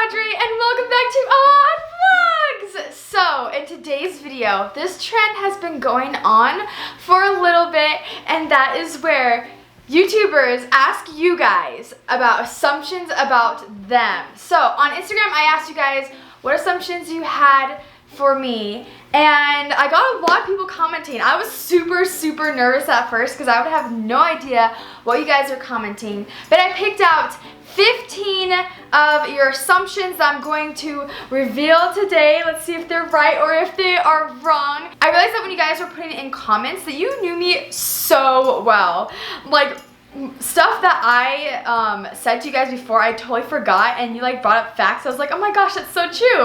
Audrey and welcome back to Vlogs! So in today's video, this trend has been going on for a little bit, and that is where YouTubers ask you guys about assumptions about them. So on Instagram, I asked you guys what assumptions you had for me, and I got a lot of people commenting. I was super nervous at first because I would have no idea what you guys are commenting, but I picked out 15 of your assumptions that I'm going to reveal today. Let's see if they're right or if they are wrong. I realized that when you guys were putting in comments that you knew me so well. Like, stuff that I said to you guys before, I totally forgot, and you like brought up facts. I was like, oh my gosh, that's so true.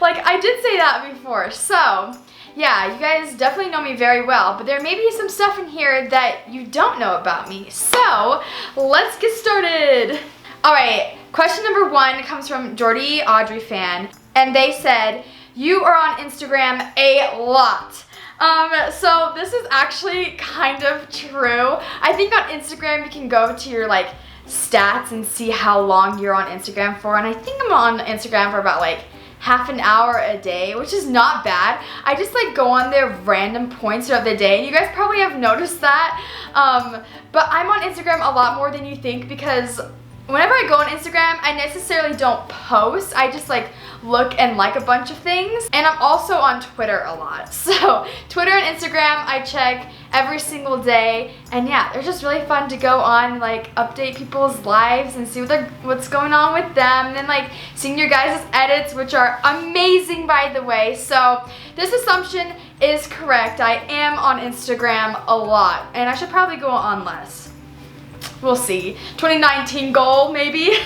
Like, I did say that before. So yeah, you guys definitely know me very well, but there may be some stuff in here that you don't know about me. So let's get started. All right, question number 1 comes from Audrey fan, and they said, you are on Instagram a lot. So this is actually kind of true. I think on Instagram you can go to your like stats and see how long you're on Instagram for, and I think I'm on Instagram for about like half an hour a day, which is not bad. I just like go on there random points throughout the day, and you guys probably have noticed that. But I'm on Instagram a lot more than you think, because whenever I go on Instagram, I necessarily don't post. I just like look and like a bunch of things. And I'm also on Twitter a lot. So Twitter and Instagram I check every single day. And yeah, they're just really fun to go on, like update people's lives and see what's going on with them. And then like seeing your guys' edits, which are amazing by the way. So this assumption is correct. I am on Instagram a lot, and I should probably go on less. We'll see. 2019 goal, maybe.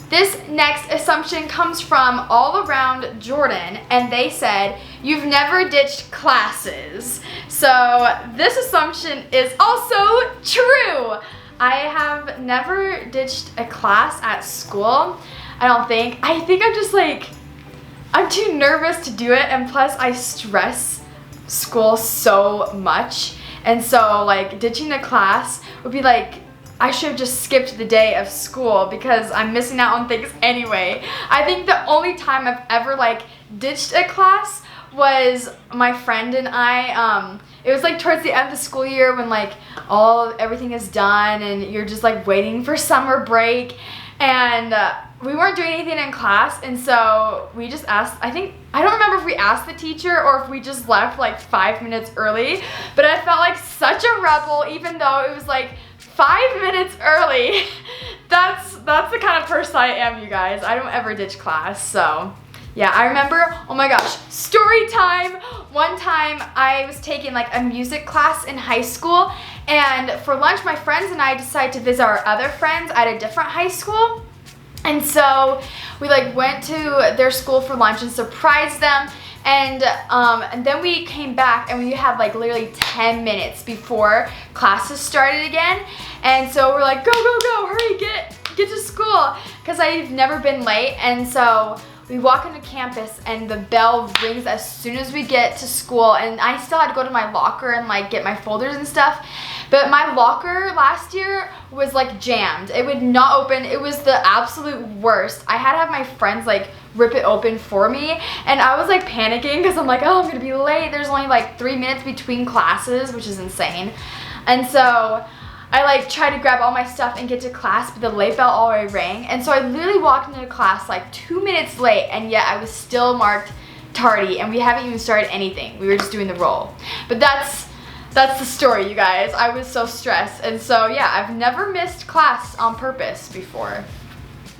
This next assumption comes from AllAroundAudrey, and they said, you've never ditched classes. So this assumption is also true. I have never ditched a class at school, I don't think. I think I'm just like, I'm too nervous to do it, and plus I stress school so much. And so like ditching a class would be like, I should have just skipped the day of school because I'm missing out on things anyway. I think the only time I've ever like ditched a class was my friend and I. It was like towards the end of the school year when like everything is done and you're just like waiting for summer break, and we weren't doing anything in class, and so we just asked, I don't remember if we asked the teacher or if we just left like 5 minutes early, but I felt like such a rebel even though it was like 5 minutes early. That's the kind of person I am, you guys. I don't ever ditch class. So yeah, I remember, oh my gosh, story time. One time I was taking like a music class in high school, and for lunch my friends and I decided to visit our other friends at a different high school. And so we like went to their school for lunch and surprised them. And then we came back, and we had like literally 10 minutes before classes started again. And so we're like, go, hurry, get to school, because I've never been late. And so we walk into campus and the bell rings as soon as we get to school, and I still had to go to my locker and like get my folders and stuff. But my locker last year was like jammed. It would not open. It was the absolute worst. I had to have my friends like rip it open for me, and I was like panicking because I'm like, oh, I'm gonna be late. There's only like 3 minutes between classes, which is insane. And so I like tried to grab all my stuff and get to class, but the late bell already rang. And so I literally walked into class like 2 minutes late, and yet I was still marked tardy, and we haven't even started anything. We were just doing the roll. But that's the story, you guys. I was so stressed. And so yeah, I've never missed class on purpose before.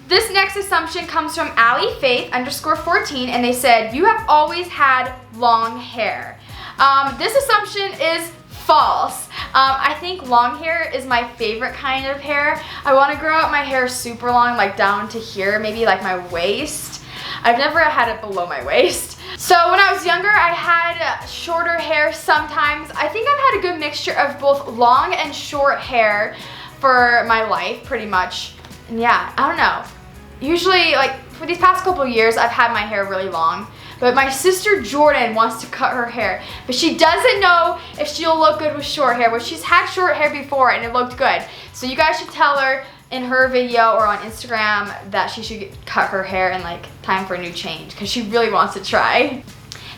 This next assumption comes from AllieFaith_14, and they said, you have always had long hair. This assumption is false. I think long hair is my favorite kind of hair. I want to grow out my hair super long, like down to here, maybe like my waist. I've never had it below my waist. So when I was younger, I had shorter hair sometimes. I think I've had a good mixture of both long and short hair for my life, pretty much. And yeah, I don't know. Usually, like, for these past couple years, I've had my hair really long. But my sister Jordan wants to cut her hair, but she doesn't know if she'll look good with short hair. But she's had short hair before and it looked good. So you guys should tell her in her video or on Instagram that she should cut her hair and like time for a new change because she really wants to try.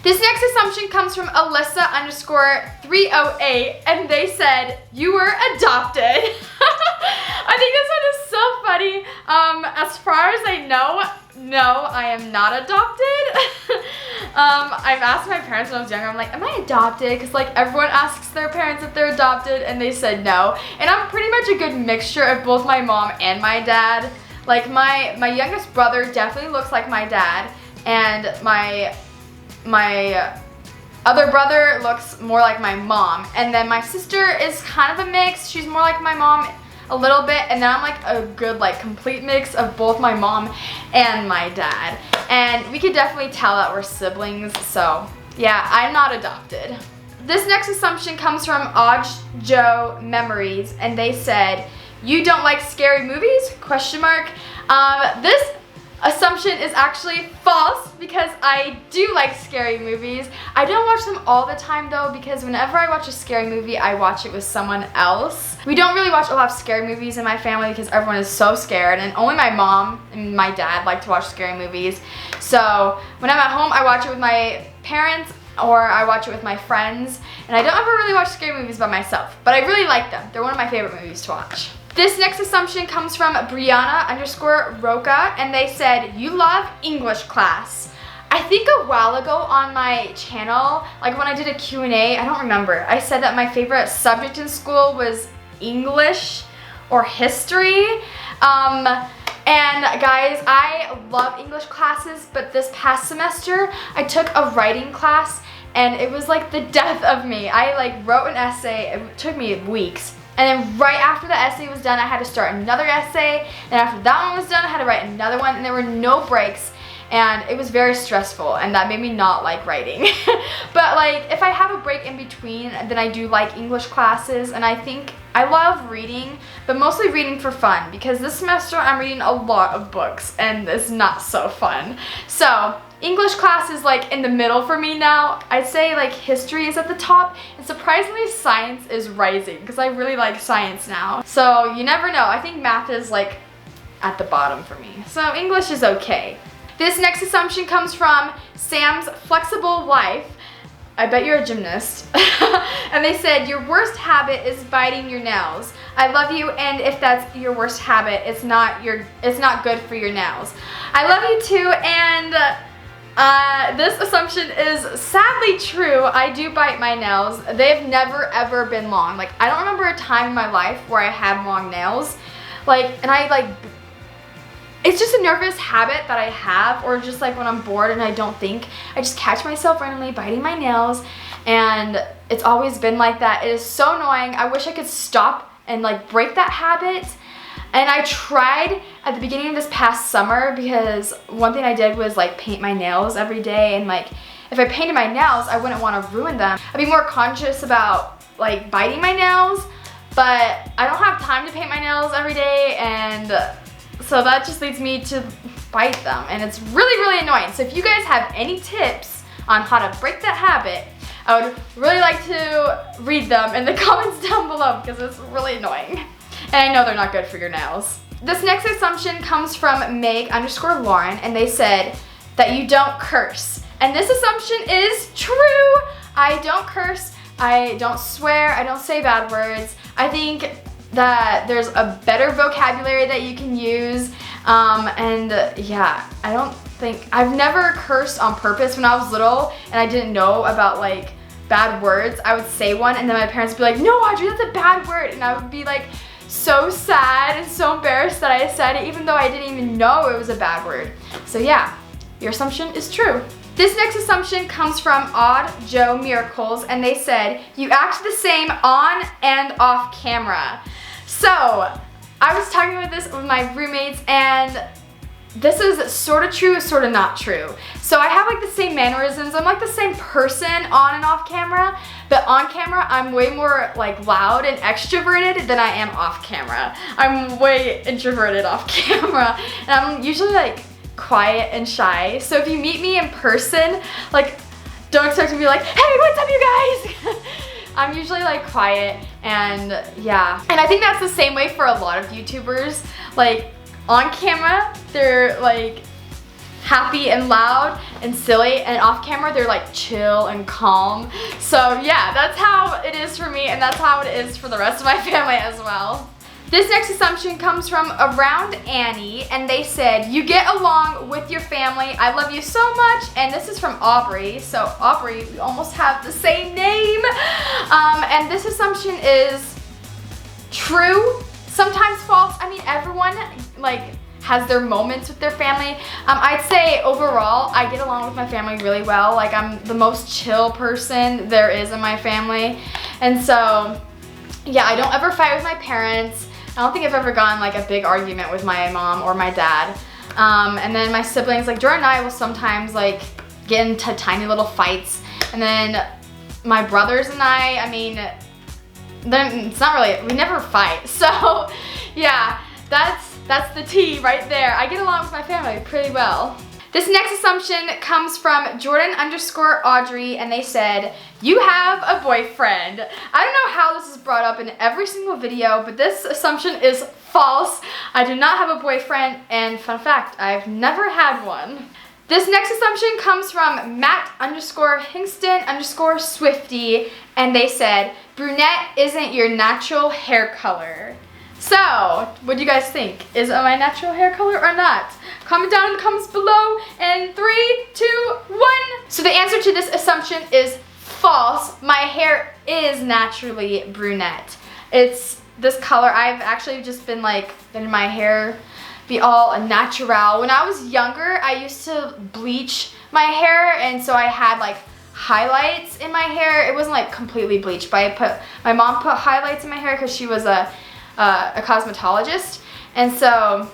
This next assumption comes from Alyssa_308 and they said, you were adopted. I think this one is so funny. As far as I know, no, I am not adopted. I've asked my parents when I was younger, I'm like, am I adopted? Because like everyone asks their parents if they're adopted and they said no. And I'm pretty much a good mixture of both my mom and my dad. Like my youngest brother definitely looks like my dad, and my other brother looks more like my mom. And then my sister is kind of a mix. She's more like my mom a little bit, and then I'm like a good like complete mix of both my mom and my dad. And we could definitely tell that we're siblings, so yeah, I'm not adopted. This next assumption comes from Audrey Memories, and they said, you don't like scary movies? Question mark. This assumption is actually false because I do like scary movies. I don't watch them all the time though, because whenever I watch a scary movie, I watch it with someone else. We don't really watch a lot of scary movies in my family because everyone is so scared, and only my mom and my dad like to watch scary movies. So when I'm at home, I watch it with my parents or I watch it with my friends, and I don't ever really watch scary movies by myself, but I really like them. They're one of my favorite movies to watch. This next assumption comes from Brianna_Roca, and they said, you love English class. I think a while ago on my channel, like when I did a Q&A, I don't remember, I said that my favorite subject in school was English or history. And guys, I love English classes, but this past semester, I took a writing class, and it was like the death of me. I like wrote an essay, it took me weeks. And then right after the essay was done, I had to start another essay. And after that one was done, I had to write another one, and there were no breaks. And it was very stressful, and that made me not like writing. But like, if I have a break in between, then I do like English classes, and I think I love reading, but mostly reading for fun, because this semester I'm reading a lot of books, and it's not so fun. So English class is like in the middle for me now. I'd say like history is at the top, and surprisingly science is rising because I really like science now. So you never know. I think math is like at the bottom for me. So English is okay. This next assumption comes from Sam's Flexible Wife. I bet you're a gymnast. And they said, your worst habit is biting your nails. I love you, and if that's your worst habit, it's not good for your nails. I love you too, and this assumption is sadly true. I do bite my nails. They've never ever been long. Like, I don't remember a time in my life where I had long nails. It's just a nervous habit that I have, or just like when I'm bored and I don't think, I just catch myself randomly biting my nails, and it's always been like that. It is so annoying. I wish I could stop and like break that habit. And I tried at the beginning of this past summer, because one thing I did was like paint my nails every day, and like if I painted my nails, I wouldn't want to ruin them. I'd be more conscious about like biting my nails, but I don't have time to paint my nails every day, and so that just leads me to bite them, and it's really, really annoying. So if you guys have any tips on how to break that habit, I would really like to read them in the comments down below, because it's really annoying. And I know they're not good for your nails. This next assumption comes from Meg_Lauren, and they said that you don't curse. And this assumption is true. I don't curse, I don't swear, I don't say bad words. I think that there's a better vocabulary that you can use, yeah, I've never cursed on purpose. When I was little and I didn't know about like bad words, I would say one, and then my parents would be like, no Audrey, that's a bad word, and I would be like so sad and so embarrassed that I said it, even though I didn't even know it was a bad word. So yeah, your assumption is true. This next assumption comes from Joe Miracles, and they said, you act the same on and off camera. So I was talking about this with my roommates, and this is sort of true, sort of not true. So I have like the same mannerisms. I'm like the same person on and off camera, but on camera I'm way more like loud and extroverted than I am off camera. I'm way introverted off camera, and I'm usually like quiet and shy. So if you meet me in person, like don't expect to be like, hey, what's up you guys? I'm usually like quiet, and yeah. And I think that's the same way for a lot of YouTubers. like on camera, they're like happy and loud and silly, and off camera they're like chill and calm. So yeah, that's how it is for me, and that's how it is for the rest of my family as well. This next assumption comes from Around Annie, and they said, you get along with your family. I love you so much. And this is from Aubrey. So Aubrey, we almost have the same name. And this assumption is true, sometimes false. I mean, everyone like has their moments with their family. I'd say overall, I get along with my family really well. Like, I'm the most chill person there is in my family. And so, yeah, I don't ever fight with my parents. I don't think I've ever gotten like a big argument with my mom or my dad. And then my siblings, like Jordan and I will sometimes like get into tiny little fights. And then my brothers and I mean, then it's not really, we never fight. So yeah, that's the tea right there. I get along with my family pretty well. This next assumption comes from Jordan_Audrey, and they said, you have a boyfriend. I don't know how this is brought up in every single video, but this assumption is false. I do not have a boyfriend, and fun fact, I've never had one. This next assumption comes from Matt_Hingston_Swifty, and they said, brunette isn't your natural hair color. So, what do you guys think? Is it my natural hair color or not? Comment down in the comments below, and 3, 2, 1. So the answer to this assumption is false. My hair is naturally brunette. It's this color. I've actually just been like, letting my hair be all natural. When I was younger, I used to bleach my hair, and so I had like highlights in my hair. It wasn't like completely bleached, but my mom put highlights in my hair because she was a cosmetologist, and so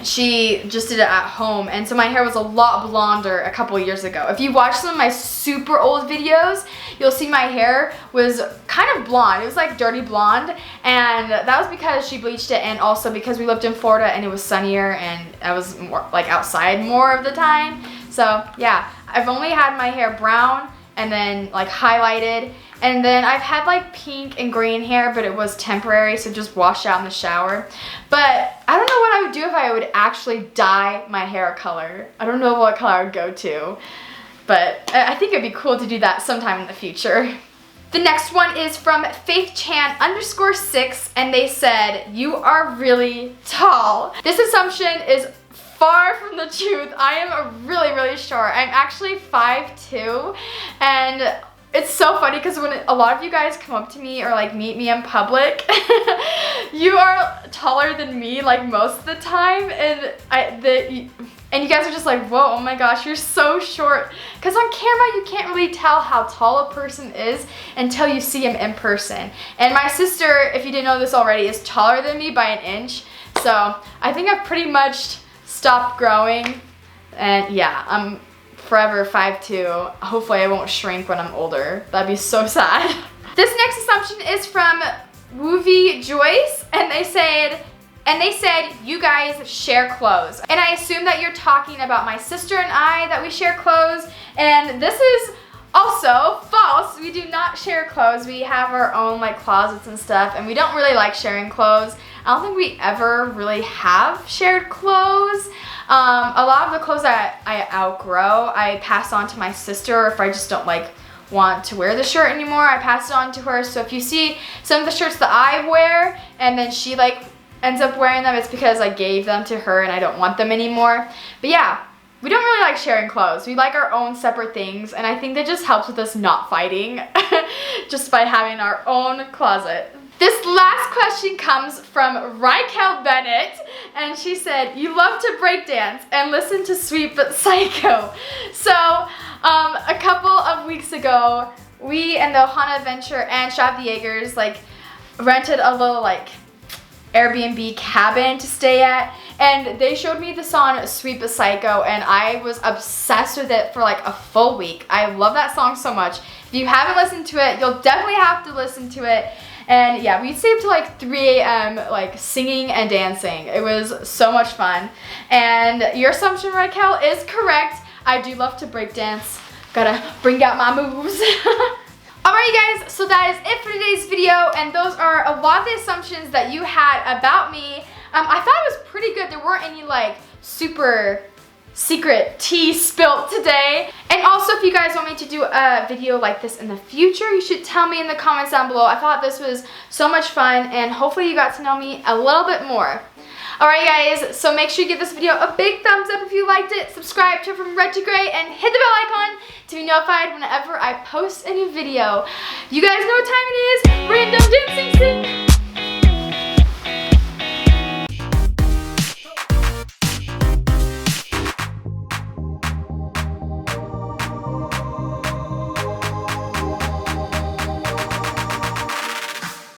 she just did it at home, and so my hair was a lot blonder a couple years ago. If you watch some of my super old videos, you'll see my hair was kind of blonde. It was like dirty blonde, and that was because she bleached it, and also because we lived in Florida and it was sunnier and I was more like outside more of the time. So yeah, I've only had my hair brown and then like highlighted, and then I've had like pink and green hair, but it was temporary, so just washed out in the shower. But I don't know what I would do if I would actually dye my hair color. I don't know what color I would go to, but I think it'd be cool to do that sometime in the future. The next one is from FaithChan_6, and they said, you are really tall. This assumption is far from the truth. I am really, really short. I'm actually 5'2", and it's so funny because when a lot of you guys come up to me or like meet me in public, you are taller than me like most of the time, and you guys are just like, whoa, oh my gosh, you're so short. Because on camera, you can't really tell how tall a person is until you see him in person. And my sister, if you didn't know this already, is taller than me by 1 inch. So I think I've pretty much stopped growing, and yeah, I'm forever 5'2". Hopefully I won't shrink when I'm older. That'd be so sad. This next assumption is from Woovie Joyce, and they said, you guys share clothes. And I assume that you're talking about my sister and I, that we share clothes, and this is also false. We do not share clothes. We have our own like closets and stuff, and we don't really like sharing clothes. I don't think we ever really have shared clothes. A lot of the clothes that I outgrow, I pass on to my sister. If I just don't like want to wear the shirt anymore, I pass it on to her. So if you see some of the shirts that I wear and then she like ends up wearing them, it's because I gave them to her and I don't want them anymore. But yeah, we don't really like sharing clothes. We like our own separate things, and I think that just helps with us not fighting just by having our own closet. This last question comes from Raquel Bennett, and she said, you love to breakdance and listen to Sweet But Psycho. So a couple of weeks ago, we and the Ohana Adventure and Shop the Jaegers like rented a little like Airbnb cabin to stay at, and they showed me the song Sweet But Psycho, and I was obsessed with it for like a full week. I love that song so much. If you haven't listened to it, you'll definitely have to listen to it. And yeah, we stayed up to like 3 a.m. like singing and dancing. It was so much fun. And your assumption, Raquel, is correct. I do love to break dance. Gotta bring out my moves. Alright you guys, so that is it for today's video, and those are a lot of the assumptions that you had about me. I thought it was pretty good. There weren't any like super secret tea spilt today. And also, if you guys want me to do a video like this in the future, you should tell me in the comments down below. I thought this was so much fun, and hopefully you got to know me a little bit more. Alright guys, so make sure you give this video a big thumbs up if you liked it, subscribe, turn from red to gray, and hit the bell icon to be notified whenever I post a new video. You guys know what time it is. Random dancing sync.